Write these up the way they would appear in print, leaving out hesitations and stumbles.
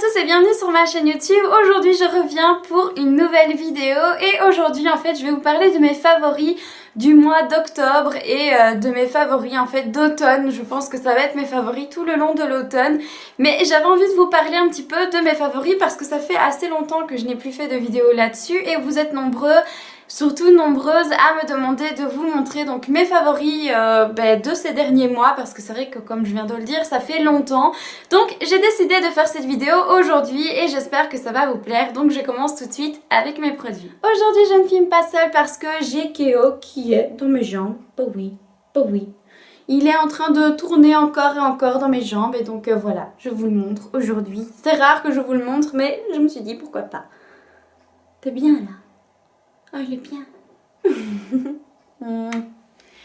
tous et bienvenue sur ma chaîne YouTube. Aujourd'hui je reviens pour une nouvelle vidéo et aujourd'hui en fait je vais vous parler de mes favoris du mois d'octobre et de mes favoris en fait d'automne. Je pense que ça va être mes favoris tout le long de l'automne, mais j'avais envie de vous parler un petit peu de mes favoris parce que ça fait assez longtemps que je n'ai plus fait de vidéo là-dessus et vous êtes nombreux, surtout nombreuses à me demander de vous montrer donc mes favoris de ces derniers mois parce que c'est vrai que comme je viens de le dire ça fait longtemps, donc j'ai décidé de faire cette vidéo aujourd'hui et j'espère que ça va vous plaire. Donc je commence tout de suite avec mes produits. Aujourd'hui je ne filme pas seule parce que j'ai Keo qui est dans mes jambes. Bah oui, il est en train de tourner encore et encore dans mes jambes et donc voilà, je vous le montre aujourd'hui. C'est rare que je vous le montre mais je me suis dit pourquoi pas. T'es bien là? Oh, il est bien.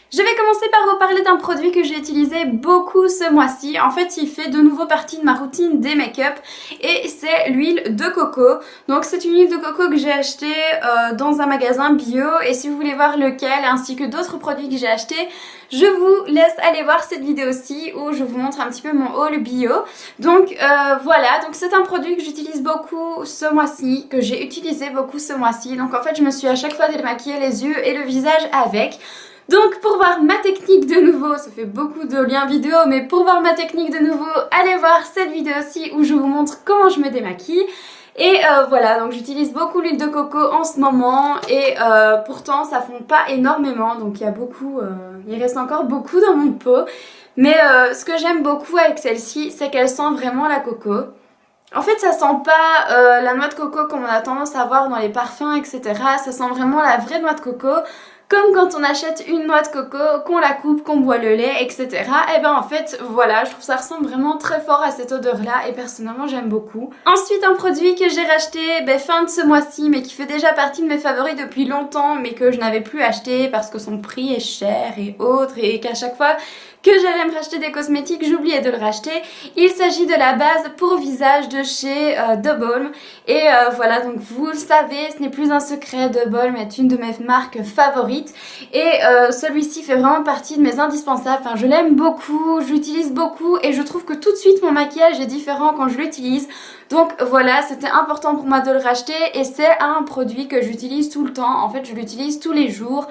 Je vais commencer par vous parler d'un produit que j'ai utilisé beaucoup ce mois-ci. En fait, il fait de nouveau partie de ma routine des make-up et c'est l'huile de coco. Donc c'est une huile de coco que j'ai achetée dans un magasin bio et si vous voulez voir lequel ainsi que d'autres produits que j'ai achetés, je vous laisse aller voir cette vidéo-ci où je vous montre un petit peu mon haul bio. Donc voilà, donc c'est un produit que j'utilise beaucoup ce mois-ci, que j'ai utilisé beaucoup ce mois-ci. Donc en fait, je me suis à chaque fois démaquillé les yeux et le visage avec. Donc pour voir ma technique de nouveau, ça fait beaucoup de liens vidéo, mais pour voir ma technique de nouveau, allez voir cette vidéo-ci où je vous montre comment je me démaquille. Et voilà, donc j'utilise beaucoup l'huile de coco en ce moment et pourtant ça fond pas énormément, donc il y a beaucoup, il reste encore beaucoup dans mon pot. Mais ce que j'aime beaucoup avec celle-ci, c'est qu'elle sent vraiment la coco. En fait ça sent pas la noix de coco comme on a tendance à voir dans les parfums, etc. Ça sent vraiment la vraie noix de coco. Comme quand on achète une noix de coco, qu'on la coupe, qu'on boit le lait, etc. Et ben en fait, voilà, je trouve que ça ressemble vraiment très fort à cette odeur-là et personnellement j'aime beaucoup. Ensuite, un produit que j'ai racheté fin de ce mois-ci, mais qui fait déjà partie de mes favoris depuis longtemps, mais que je n'avais plus acheté parce que son prix est cher et autres, et qu'à chaque fois que j'allais me racheter des cosmétiques, j'oubliais de le racheter. Il s'agit de la base pour visage de chez The Balm. Et voilà, donc vous le savez, ce n'est plus un secret, The Balm est une de mes marques favorites. Et celui-ci fait vraiment partie de mes indispensables. Enfin, je l'aime beaucoup, je l'utilise beaucoup et je trouve que tout de suite mon maquillage est différent quand je l'utilise. Donc voilà, c'était important pour moi de le racheter et c'est un produit que j'utilise tout le temps. En fait, je l'utilise tous les jours,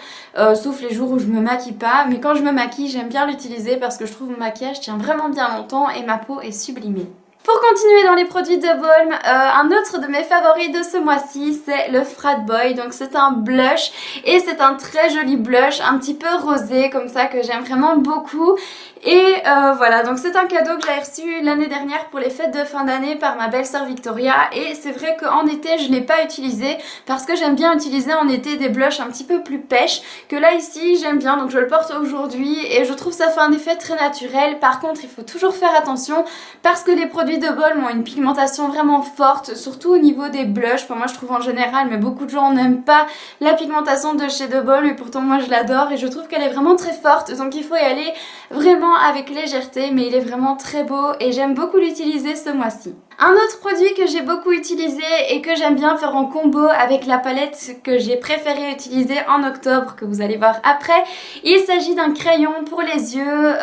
sauf les jours où je me maquille pas. Mais quand je me maquille, j'aime bien l'utiliser parce que je trouve mon maquillage tient vraiment bien longtemps et ma peau est sublimée. Pour continuer dans les produits de Balm, un autre de mes favoris de ce mois-ci, c'est le Frat Boy. Donc c'est un blush et c'est un très joli blush, un petit peu rosé comme ça que j'aime vraiment beaucoup. Et voilà, donc c'est un cadeau que j'ai reçu l'année dernière pour les fêtes de fin d'année par ma belle-sœur Victoria. Et c'est vrai qu'en été, je ne l'ai pas utilisé parce que j'aime bien utiliser en été des blushs un petit peu plus pêche. Que là ici, j'aime bien, donc je le porte aujourd'hui et je trouve ça fait un effet très naturel. Par contre, il faut toujours faire attention parce que les produits de Balm ont une pigmentation vraiment forte, surtout au niveau des blushs. Enfin, moi je trouve en général, mais beaucoup de gens n'aiment pas la pigmentation de chez The Balm et pourtant moi je l'adore et je trouve qu'elle est vraiment très forte. Donc il faut y aller vraiment avec légèreté, mais il est vraiment très beau et j'aime beaucoup l'utiliser ce mois-ci. Un autre produit que j'ai beaucoup utilisé et que j'aime bien faire en combo avec la palette que j'ai préféré utiliser en octobre, que vous allez voir après, il s'agit d'un crayon pour les yeux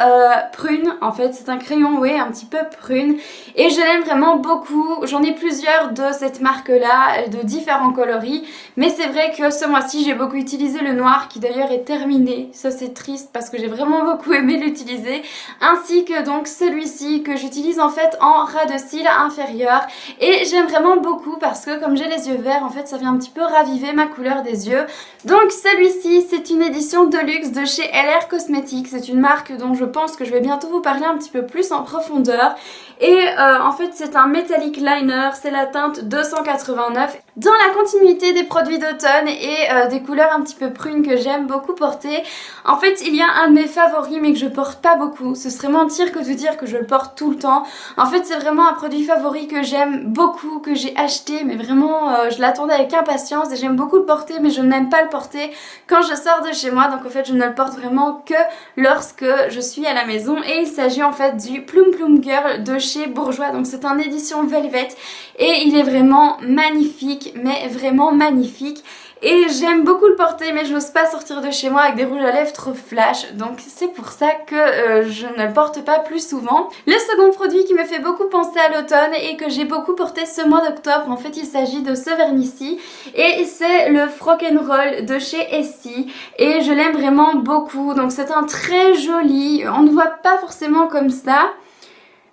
prune. En fait c'est un crayon, oui, un petit peu prune et je l'aime vraiment beaucoup. J'en ai plusieurs de cette marque là, de différents coloris, mais c'est vrai que ce mois-ci j'ai beaucoup utilisé le noir qui d'ailleurs est terminé. Ça c'est triste parce que j'ai vraiment beaucoup aimé l'utiliser, ainsi que donc celui-ci que j'utilise en fait en ras de cils inférieur et j'aime vraiment beaucoup parce que comme j'ai les yeux verts en fait ça vient un petit peu raviver ma couleur des yeux. Donc celui-ci c'est une édition de luxe de chez LR Cosmetics, c'est une marque dont je pense que je vais bientôt vous parler un petit peu plus en profondeur et en fait c'est un metallic liner, c'est la teinte 289 dans la continuité des produits d'automne et des couleurs un petit peu prunes que j'aime beaucoup porter. En fait il y a un de mes favoris mais que je porte pas beaucoup, ce serait mentir que de dire que je le porte tout le temps. En fait c'est vraiment un produit favori que j'aime beaucoup, que j'ai acheté mais vraiment je l'attendais avec impatience et j'aime beaucoup le porter mais je n'aime pas le porter quand je sors de chez moi, donc en fait je ne le porte vraiment que lorsque je suis à la maison et il s'agit en fait du Plum Plum Girl de chez Bourjois. Donc c'est un édition Velvet et il est vraiment magnifique, mais vraiment magnifique. et j'aime beaucoup le porter mais je n'ose pas sortir de chez moi avec des rouges à lèvres trop flash, donc c'est pour ça que je ne le porte pas plus souvent. Le second produit qui me fait beaucoup penser à l'automne et que j'ai beaucoup porté ce mois d'octobre, en fait il s'agit de ce vernis-ci et c'est le Rock'n'Roll de chez Essie et je l'aime vraiment beaucoup. Donc c'est un très joli, on ne voit pas forcément comme ça,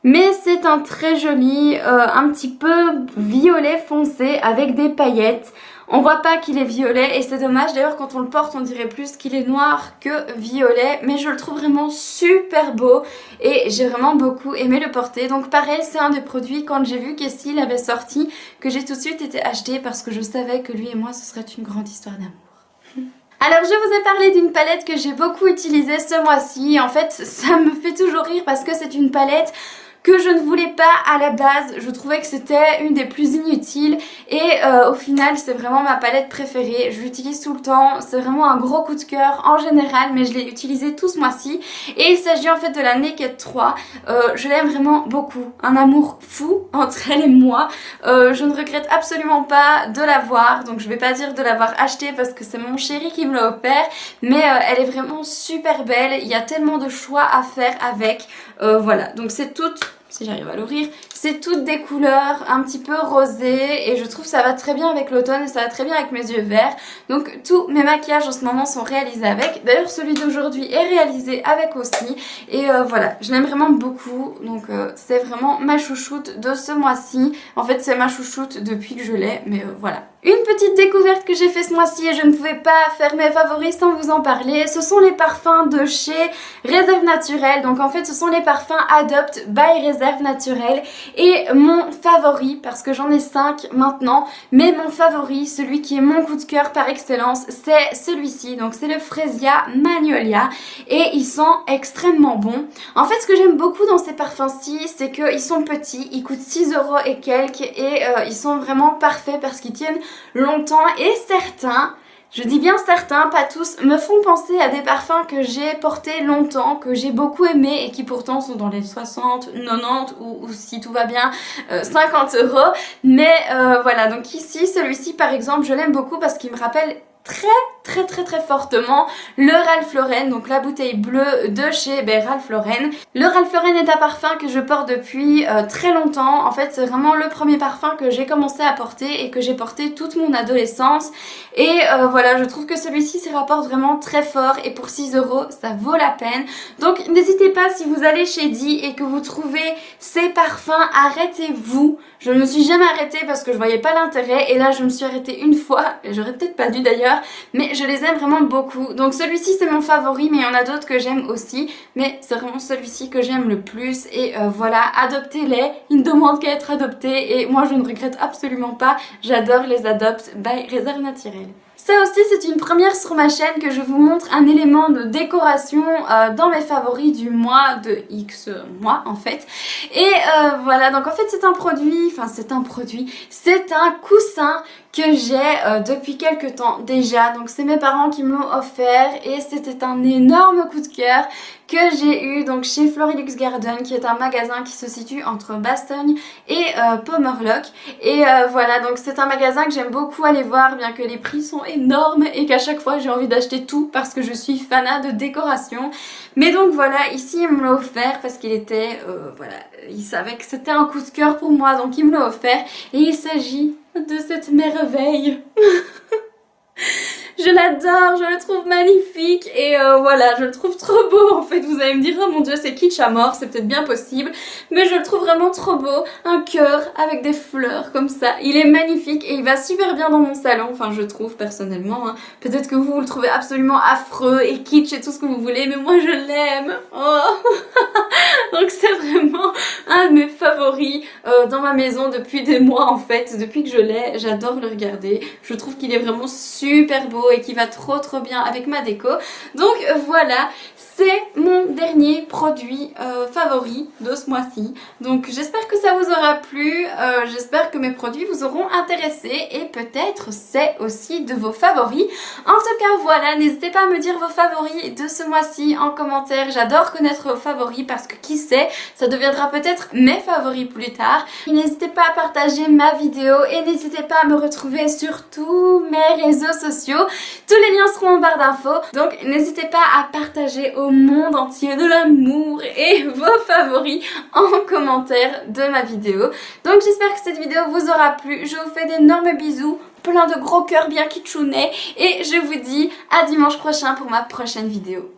mais c'est un très joli, un petit peu violet foncé avec des paillettes. On voit pas qu'il est violet et c'est dommage, d'ailleurs quand on le porte on dirait plus qu'il est noir que violet, mais je le trouve vraiment super beau et j'ai vraiment beaucoup aimé le porter. Donc pareil, c'est un des produits quand j'ai vu qu'Essie l'avait sorti que j'ai tout de suite été acheté parce que je savais que lui et moi ce serait une grande histoire d'amour. Alors je vous ai parlé d'une palette que j'ai beaucoup utilisée ce mois-ci. En fait ça me fait toujours rire parce que c'est une palette que je ne voulais pas à la base. Je trouvais que c'était une des plus inutiles et au final c'est vraiment ma palette préférée. Je l'utilise tout le temps, c'est vraiment un gros coup de cœur en général, mais je l'ai utilisée tout ce mois-ci et il s'agit en fait de la Naked 3. Je l'aime vraiment beaucoup, un amour fou entre elle et moi. Je ne regrette absolument pas de l'avoir, donc je vais pas dire de l'avoir achetée parce que c'est mon chéri qui me l'a offert, mais elle est vraiment super belle. Il y a tellement de choix à faire avec. Voilà, donc c'est toutes, si j'arrive à l'ouvrir, c'est toutes des couleurs un petit peu rosées et je trouve que ça va très bien avec l'automne et ça va très bien avec mes yeux verts. Donc tous mes maquillages en ce moment sont réalisés avec. D'ailleurs celui d'aujourd'hui est réalisé avec aussi et voilà, je l'aime vraiment beaucoup. Donc c'est vraiment ma chouchoute de ce mois-ci. En fait c'est ma chouchoute depuis que je l'ai, mais voilà. Une petite découverte que j'ai fait ce mois-ci et je ne pouvais pas faire mes favoris sans vous en parler, ce sont les parfums de chez Réserve Naturelle. Donc en fait ce sont les parfums Adopt by Réserve Naturelle et mon favori, parce que j'en ai 5 maintenant, mais mon favori, celui qui est mon coup de cœur par excellence, c'est celui-ci. Donc c'est le Fresia Magnolia et ils sont extrêmement bons. En fait ce que j'aime beaucoup dans ces parfums-ci, c'est qu'ils sont petits, ils coûtent 6 € et quelques et ils sont vraiment parfaits parce qu'ils tiennent longtemps et certains, je dis bien certains, pas tous, me font penser à des parfums que j'ai portés longtemps, que j'ai beaucoup aimés et qui pourtant sont dans les 60, 90 ou si tout va bien 50 €. Mais voilà, donc ici celui-ci par exemple je l'aime beaucoup parce qu'il me rappelle très fortement le Ralph Lauren, donc la bouteille bleue de chez Ralph Lauren. Le Ralph Lauren est un parfum que je porte depuis très longtemps. En fait c'est vraiment le premier parfum que j'ai commencé à porter et que j'ai porté toute mon adolescence et voilà, je trouve que celui-ci se rapporte vraiment très fort et pour 6 € ça vaut la peine. Donc n'hésitez pas, si vous allez chez Di et que vous trouvez ces parfums, arrêtez-vous. Je ne me suis jamais arrêtée parce que je voyais pas l'intérêt et là je me suis arrêtée une fois, et j'aurais peut-être pas dû d'ailleurs, mais je les aime vraiment beaucoup. Donc celui-ci c'est mon favori, mais il y en a d'autres que j'aime aussi, mais c'est vraiment celui-ci que j'aime le plus et voilà, adoptez-les, ils ne demandent qu'à être adoptés et moi je ne regrette absolument pas, j'adore les Adopt by Réserve Naturelle. Ça aussi c'est une première sur ma chaîne que je vous montre un élément de décoration dans mes favoris du mois de X mois en fait. Et voilà, donc en fait c'est un produit, c'est un coussin que j'ai depuis quelques temps déjà. Donc c'est mes parents qui me l'ont offert et c'était un énorme coup de cœur que j'ai eu donc chez Florilux Garden, qui est un magasin qui se situe entre Bastogne et Pommerloch. Et voilà, donc c'est un magasin que j'aime beaucoup aller voir, bien que les prix sont énormes et qu'à chaque fois j'ai envie d'acheter tout parce que je suis fanat de décoration. Mais donc voilà, ici il me l'a offert parce qu'il était, voilà, il savait que c'était un coup de cœur pour moi, donc il me l'a offert. Et il s'agit de cette merveille. Je l'adore, je le trouve magnifique et voilà, je le trouve trop beau en fait. Vous allez me dire, oh mon dieu c'est kitsch à mort, c'est peut-être bien possible, mais je le trouve vraiment trop beau. Un cœur avec des fleurs comme ça, il est magnifique et il va super bien dans mon salon, enfin je trouve personnellement, hein. Peut-être que vous le trouvez absolument affreux et kitsch et tout ce que vous voulez, mais moi je l'aime. Oh. Donc c'est vraiment un de mes favoris dans ma maison depuis des mois en fait, depuis que je l'ai, j'adore le regarder. Je trouve qu'il est vraiment super beau beau et qui va trop bien avec ma déco. Donc voilà, c'est mon dernier produit favori de ce mois-ci. Donc j'espère que ça vous aura plu, j'espère que mes produits vous auront intéressé et peut-être c'est aussi de vos favoris. En tout cas voilà, n'hésitez pas à me dire vos favoris de ce mois-ci en commentaire. J'adore connaître vos favoris parce que qui sait, ça deviendra peut-être mes favoris plus tard. N'hésitez pas à partager ma vidéo et n'hésitez pas à me retrouver sur tous mes réseaux sociaux. Tous les liens seront en barre d'infos. Donc n'hésitez pas à partager au monde entier de l'amour et vos favoris en commentaire de ma vidéo. Donc j'espère que cette vidéo vous aura plu. Je vous fais d'énormes bisous, plein de gros cœurs bien kitschounais et je vous dis à dimanche prochain pour ma prochaine vidéo.